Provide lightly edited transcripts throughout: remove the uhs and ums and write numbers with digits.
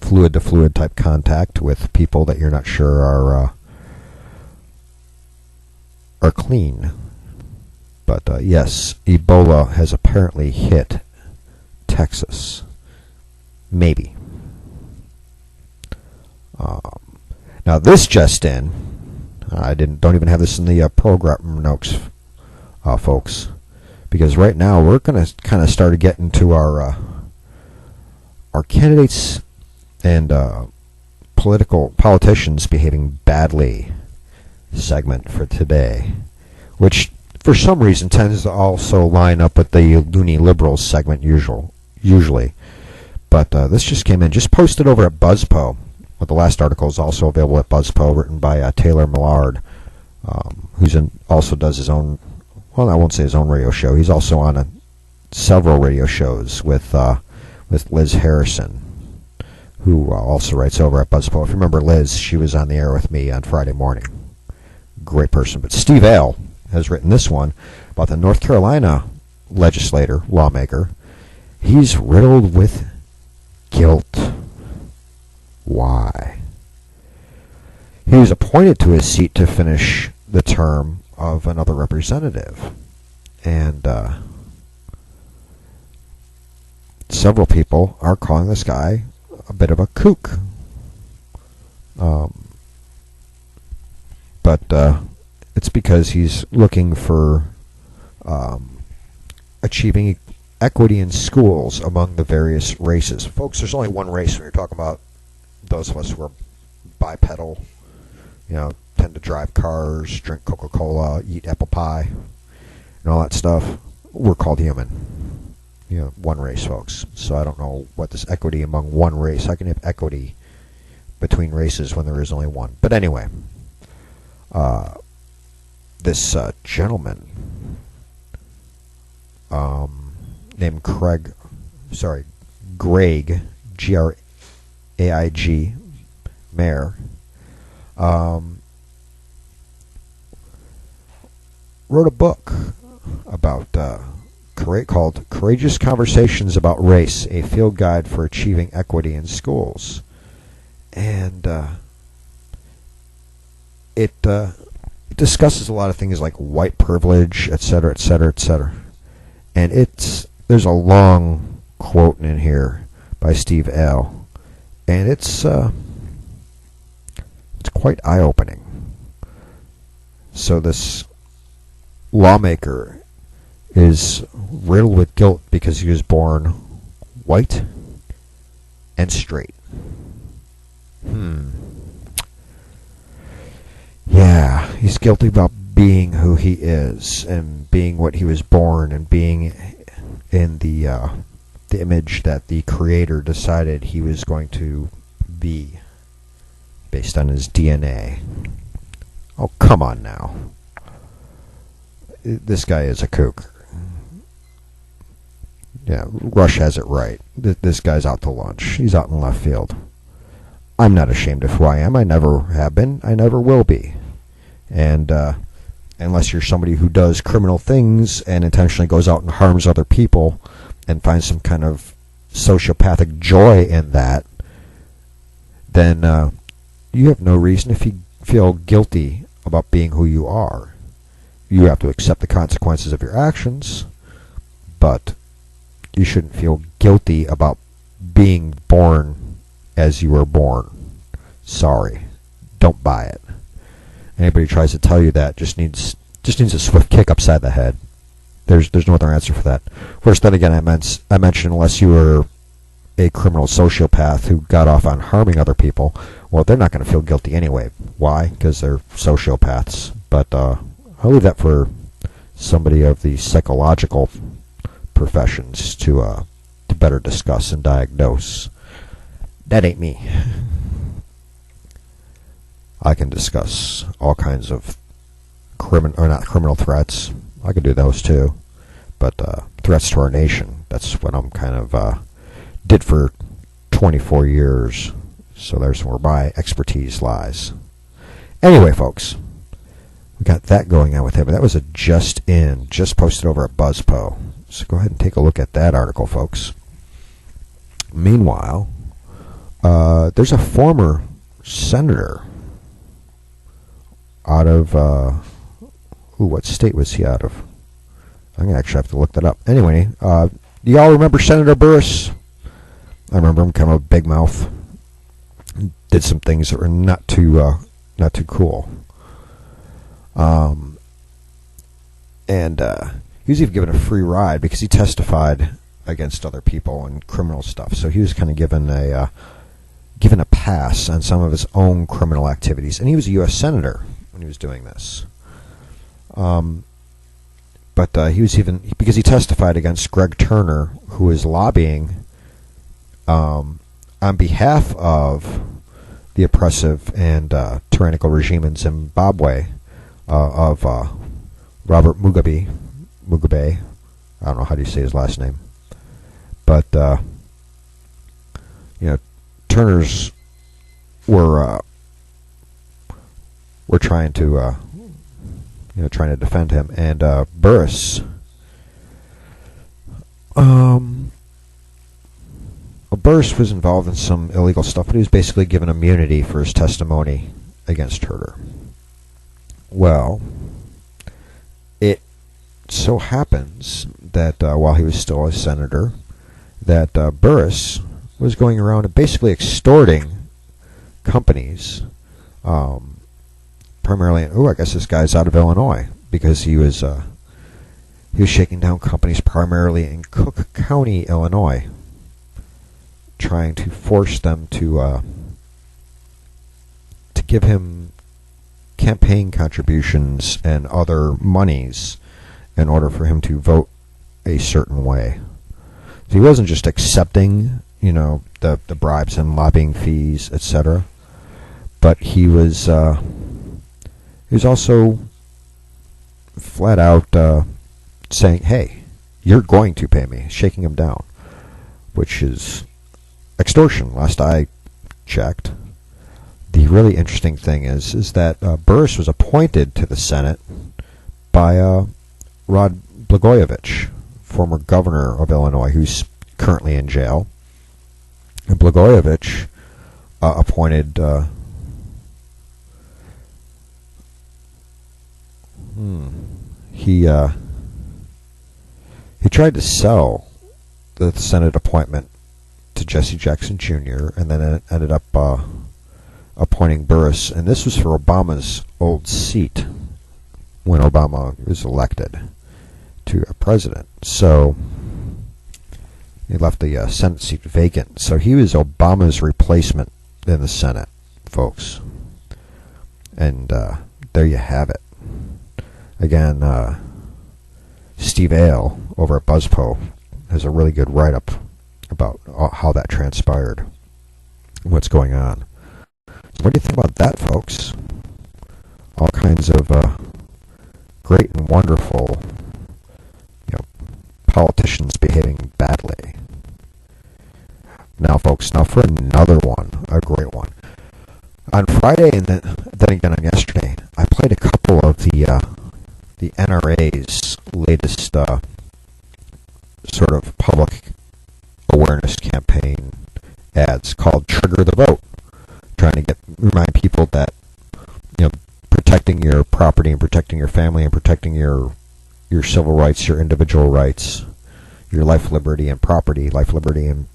fluid-to-fluid type contact with people that you're not sure are clean. But yes, Ebola has apparently hit Texas. Maybe. Now this just in. I don't even have this in the program notes, folks, because right now we're going to kind of start to get into our candidates and politicians behaving badly segment for today, which for some reason tends to also line up with the loony liberals segment usually. But this just came in, just posted over at BuzzPo. But the last article is also available at BuzzPo, written by Taylor Millard, also does his own, well, I won't say his own radio show. He's also on several radio shows with Liz Harrison, who also writes over at BuzzPo. If you remember Liz, she was on the air with me on Friday morning. Great person. But Steve Ale has written this one about the North Carolina lawmaker. He's riddled with guilt. Why? He was appointed to his seat to finish the term of another representative. And several people are calling this guy a bit of a kook. But it's because he's looking for achieving equity in schools among the various races. Folks, there's only one race when you're talking about those of us who are bipedal, tend to drive cars, drink Coca-Cola, eat apple pie, and all that stuff. We're called human. One race, folks. So I don't know what this equity among one race. How can you have equity between races when there is only one? But anyway, this gentleman named Greg, G-R-A-I-G, Mayor, wrote a book about called Courageous Conversations About Race, a Field Guide for Achieving Equity in Schools. And it discusses a lot of things like white privilege, etc., etc., etc. And there's a long quote in here by Steve L. And it's quite eye-opening. So this lawmaker is riddled with guilt because he was born white and straight. Yeah, he's guilty about being who he is and being what he was born and being in the image that the Creator decided he was going to be based on his DNA. Oh, come on now. This guy is a kook. Yeah, Rush has it right. This guy's out to lunch. He's out in left field. I'm not ashamed of who I am. I never have been. I never will be. And unless you're somebody who does criminal things and intentionally goes out and harms other people and finds some kind of sociopathic joy in that, then you have no reason to feel guilty about being who you are. You have to accept the consequences of your actions, but you shouldn't feel guilty about being born as you were born. Sorry. Don't buy it. Anybody who tries to tell you that just needs a swift kick upside the head. There's no other answer for that. Of course, then again, I mentioned unless you were a criminal sociopath who got off on harming other people, well, they're not going to feel guilty anyway. Why? Because they're sociopaths. But I'll leave that for somebody of the psychological professions to better discuss and diagnose. That ain't me. I can discuss all kinds of criminal threats. I could do those too. But threats to our nation, that's what I'm kind of did for 24 years. So there's where my expertise lies. Anyway, folks, we got that going on with him. That was a just posted over at BuzzPo. So go ahead and take a look at that article, folks. Meanwhile, there's a former senator out of, what state was he out of? I'm going to actually have to look that up. Anyway, do y'all remember Senator Burris? I remember him, kind of a big mouth. Did some things that were not too cool. And he was even given a free ride because he testified against other people and criminal stuff. So he was kind of given a pass on some of his own criminal activities. And he was a U.S. senator when he was doing this. But he was even, because he testified against Greg Turner, who was lobbying on behalf of the oppressive and tyrannical regime in Zimbabwe of Robert Mugabe. I don't know how do you say his last name. But, Turners were trying to defend him, and Burris, Burris was involved in some illegal stuff, but he was basically given immunity for his testimony against Turner. Well, it so happens that while he was still a senator, that Burris was going around and basically extorting companies, primarily. I guess this guy's out of Illinois, because he was shaking down companies primarily in Cook County, Illinois, trying to force them to give him campaign contributions and other monies in order for him to vote a certain way. So he wasn't just accepting, the bribes and lobbying fees, etc., but he was also flat out saying, "Hey, you're going to pay me," shaking him down, which is extortion. Last I checked. The really interesting thing is that Burris was appointed to the Senate by Rod Blagojevich, former governor of Illinois, who's currently in jail. And Blagojevich appointed he tried to sell the Senate appointment to Jesse Jackson Jr. and then it ended up appointing Burris, and this was for Obama's old seat when Obama was elected to a president. So he left the Senate seat vacant. So he was Obama's replacement in the Senate, folks. And there you have it. Again, Steve Ale over at BuzzPo has a really good write-up about how that transpired and what's going on. So what do you think about that, folks? All kinds of great and wonderful, politicians behaving badly. Now, folks, for another one, a great one. On Friday and then again on yesterday, I played a couple of the NRA's latest sort of public awareness campaign ads called Trigger the Vote, trying to remind people that protecting your property and protecting your family and protecting your civil rights, your individual rights, your life, liberty, and property, life, liberty, and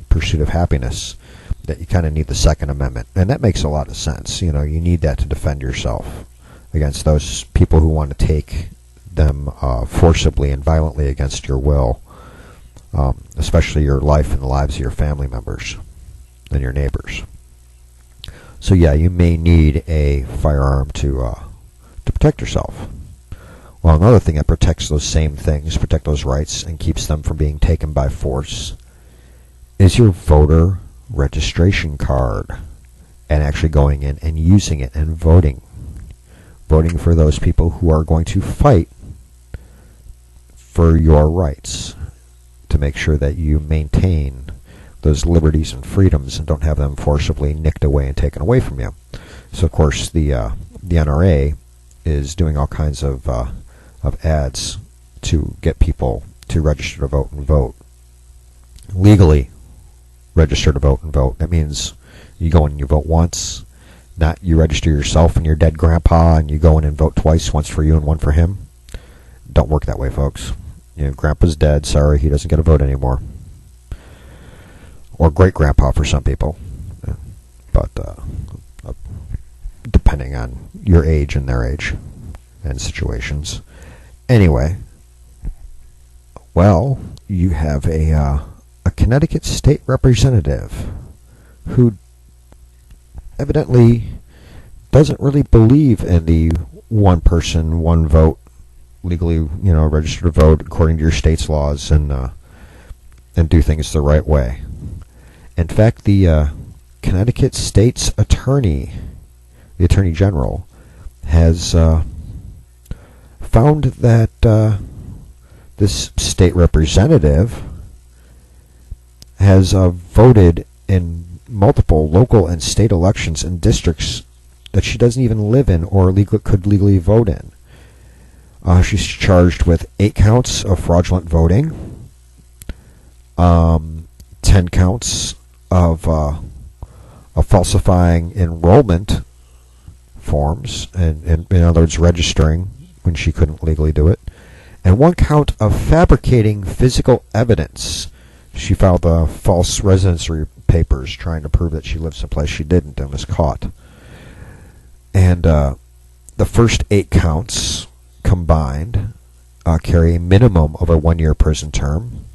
pursuit of happiness, that you kind of need the Second Amendment. And that makes a lot of sense. You need that to defend yourself against those people who want to take them forcibly and violently against your will, especially your life and the lives of your family members and your neighbors. So yeah, you may need a firearm to protect yourself. Well, another thing that protects those same things, protect those rights, and keeps them from being taken by force, is your voter registration card, and actually going in and using it and voting for those people who are going to fight for your rights, to make sure that you maintain those liberties and freedoms and don't have them forcibly nicked away and taken away from you. So, of course, the NRA is doing all kinds of ads to get people to register to vote and vote legally register to vote and vote. That means you go in and you vote once, not you register yourself and your dead grandpa and you go in and vote twice, once for you and one for him. Don't work that way, folks. Grandpa's dead. Sorry, he doesn't get a vote anymore. Or great-grandpa for some people. But depending on your age and their age and situations. Anyway, well, you have a Connecticut state representative who evidently doesn't really believe in the one person, one vote, legally, register to vote according to your state's laws and do things the right way. In fact, the Connecticut state's attorney, the Attorney General, has found that this state representative has voted in multiple local and state elections in districts that she doesn't even live in or could legally vote in. She's charged with 8 counts of fraudulent voting, 10 counts of falsifying enrollment forms, and in other words, registering when she couldn't legally do it, and 1 count of fabricating physical evidence. She filed false residency papers trying to prove that she lived someplace she didn't and was caught. And the first 8 counts combined carry a minimum of a 1-year prison term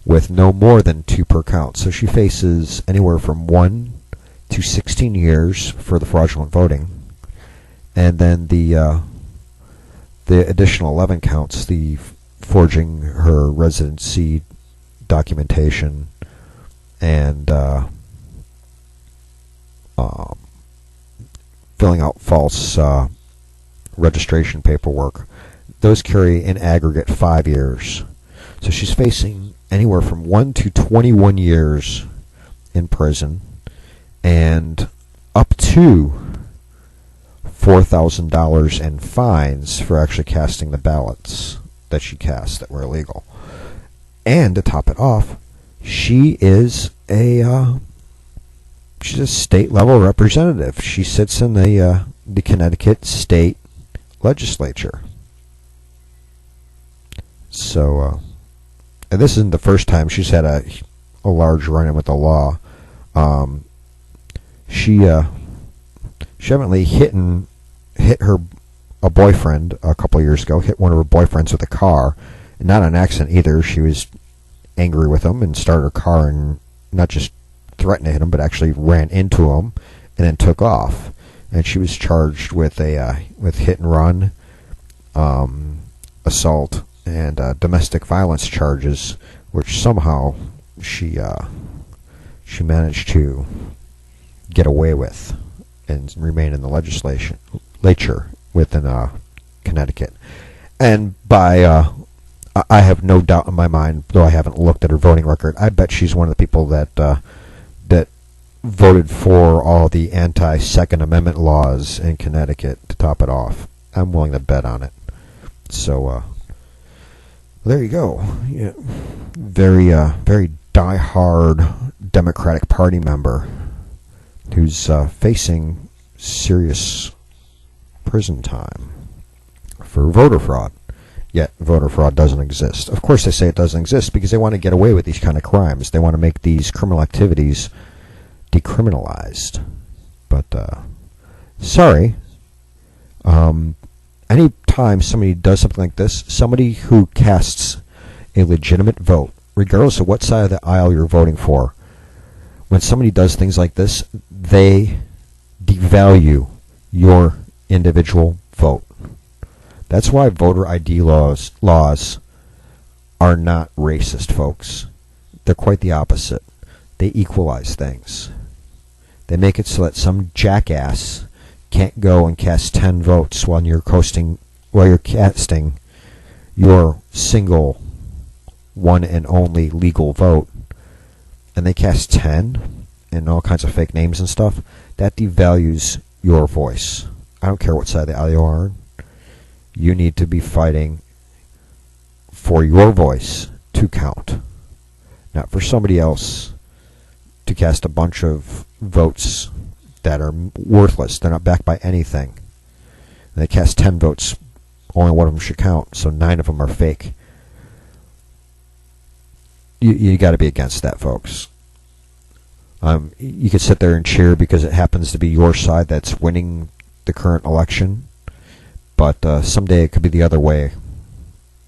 with no more than 2 per count. So she faces anywhere from 1 to 16 years for the fraudulent voting. And then the additional 11 counts, the forging her residency documentation and filling out false registration paperwork, those carry in aggregate 5 years. So she's facing anywhere from 1 to 21 years in prison and up to $4,000 in fines for actually casting the ballots that she cast that were illegal. And to top it off, she's a state level representative. She sits in the Connecticut state legislature. So, and this isn't the first time she's had a large run-in with the law. She evidently hit a boyfriend a couple of years ago. Hit one of her boyfriends with a car, and not an accident either. She was angry with him and started her car and not just threatened to hit him, but actually ran into him and then took off. And she was charged with hit and run, assault, and domestic violence charges, which somehow she managed to get away with and remain in the legislature within Connecticut. And by I have no doubt in my mind, though I haven't looked at her voting record, I bet she's one of the people that voted for all the anti-Second Amendment laws in Connecticut to top it off. I'm willing to bet on it. So there you go. Yeah. Very die-hard Democratic Party member who's facing serious prison time for voter fraud. Yet voter fraud doesn't exist. Of course they say it doesn't exist because they want to get away with these kind of crimes. They want to make these criminal activities decriminalized. But sorry, any time somebody does something like this, somebody who casts a legitimate vote, regardless of what side of the aisle you're voting for, when somebody does things like this, they devalue your individual vote. That's why voter ID laws are not racist, folks. They're quite the opposite. They equalize things. They make it so that some jackass can't go and cast 10 votes while you're casting your single one and only legal vote, and they cast 10 and all kinds of fake names and stuff. That devalues your voice. I don't care what side of the aisle you are on. You need to be fighting for your voice to count, not for somebody else to cast a bunch of votes that are worthless. They're not backed by anything. And they cast 10 votes. Only one of them should count, so 9 of them are fake. You got to be against that, folks. You could sit there and cheer because it happens to be your side that's winning the current election, but someday it could be the other way,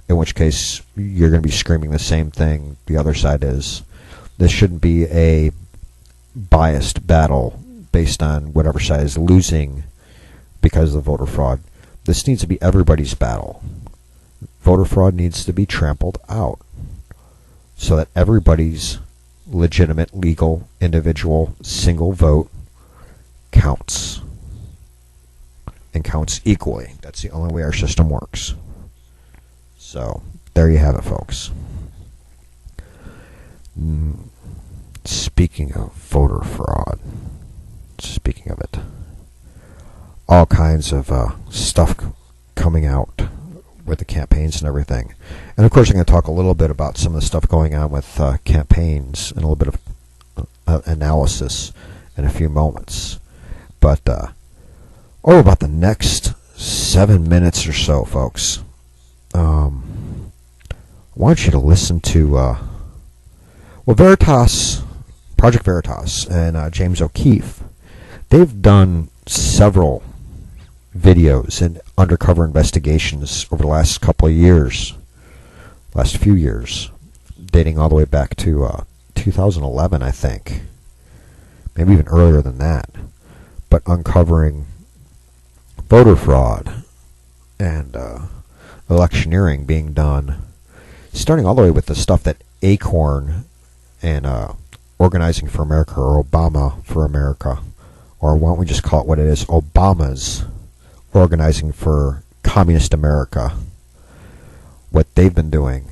in which case you're going to be screaming the same thing the other side is. This shouldn't be a biased battle based on whatever side is losing because of voter fraud. This needs to be everybody's battle. Voter fraud needs to be trampled out so that everybody's legitimate, legal, individual, single vote counts. And counts equally. That's the only way our system works. So, there you have it, folks. Speaking of voter fraud, speaking of it, all kinds of stuff coming out with the campaigns and everything. And of course I'm going to talk a little bit about some of the stuff going on with campaigns and a little bit of analysis in a few moments. But about the next 7 minutes or so, folks, I want you to listen to Veritas, Project Veritas, and James O'Keefe. They've done several videos and undercover investigations over the last couple of years, last few years, dating all the way back to 2011, I think, maybe even earlier than that, but uncovering voter fraud and electioneering being done, starting all the way with the stuff that Acorn and Organizing for America, or Obama for America, or why don't we just call it what it is, Obama's Organizing for Communist America, what they've been doing,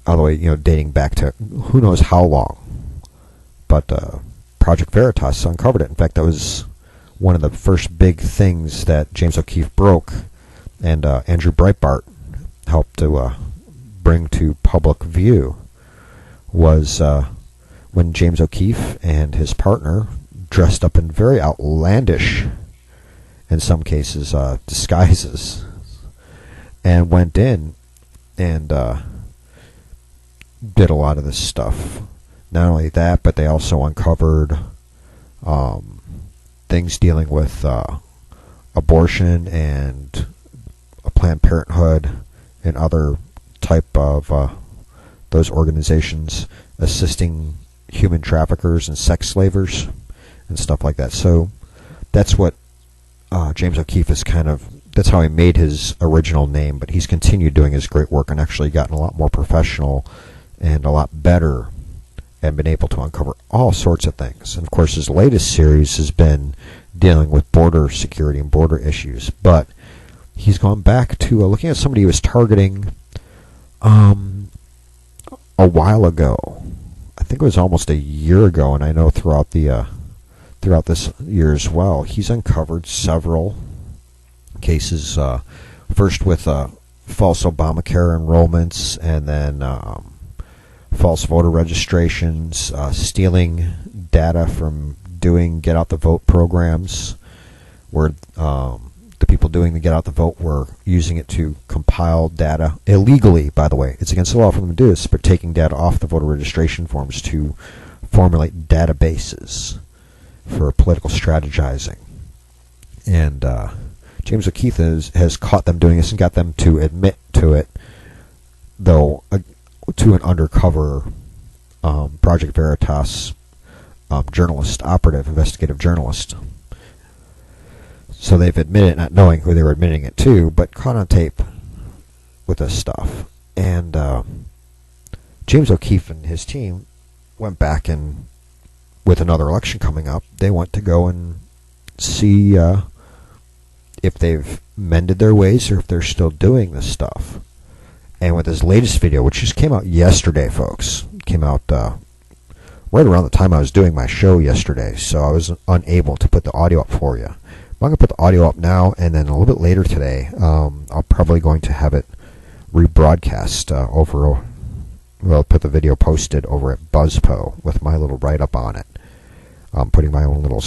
all the way, dating back to who knows how long. But Project Veritas uncovered it. In fact, that was one of the first big things that James O'Keefe broke, and Andrew Breitbart helped to bring to public view, was when James O'Keefe and his partner dressed up in very outlandish, in some cases, disguises, and went in and did a lot of this stuff. Not only that, but they also uncovered things dealing with abortion and Planned Parenthood and other type of those organizations assisting human traffickers and sex slavers and stuff like that. So that's what James O'Keefe is that's how he made his original name, but he's continued doing his great work and actually gotten a lot more professional and a lot better and been able to uncover all sorts of things. And of course his latest series has been dealing with border security and border issues, but he's gone back to looking at somebody he was targeting a while ago. I think it was almost a year ago, and I know throughout this year as well, he's uncovered several cases, first with false Obamacare enrollments, and then false voter registrations, stealing data from doing Get Out the Vote programs, where the people doing the Get Out the Vote were using it to compile data illegally, by the way. It's against the law for them to do this, but taking data off the voter registration forms to formulate databases for political strategizing. And James O'Keefe has caught them doing this and got them to admit to it, though, to an undercover Project Veritas journalist, operative, investigative journalist. So they've admitted, not knowing who they were admitting it to, but caught on tape with this stuff. And James O'Keefe and his team went back, and with another election coming up, they went to go and see if they've mended their ways or if they're still doing this stuff. And with his latest video, which just came out yesterday, folks, came out right around the time I was doing my show yesterday, so I was unable to put the audio up for you. I'm going to put the audio up now, and then a little bit later today, I'm probably going to have it rebroadcast put the video posted over at BuzzPo with my little write-up on it. I'm putting my own little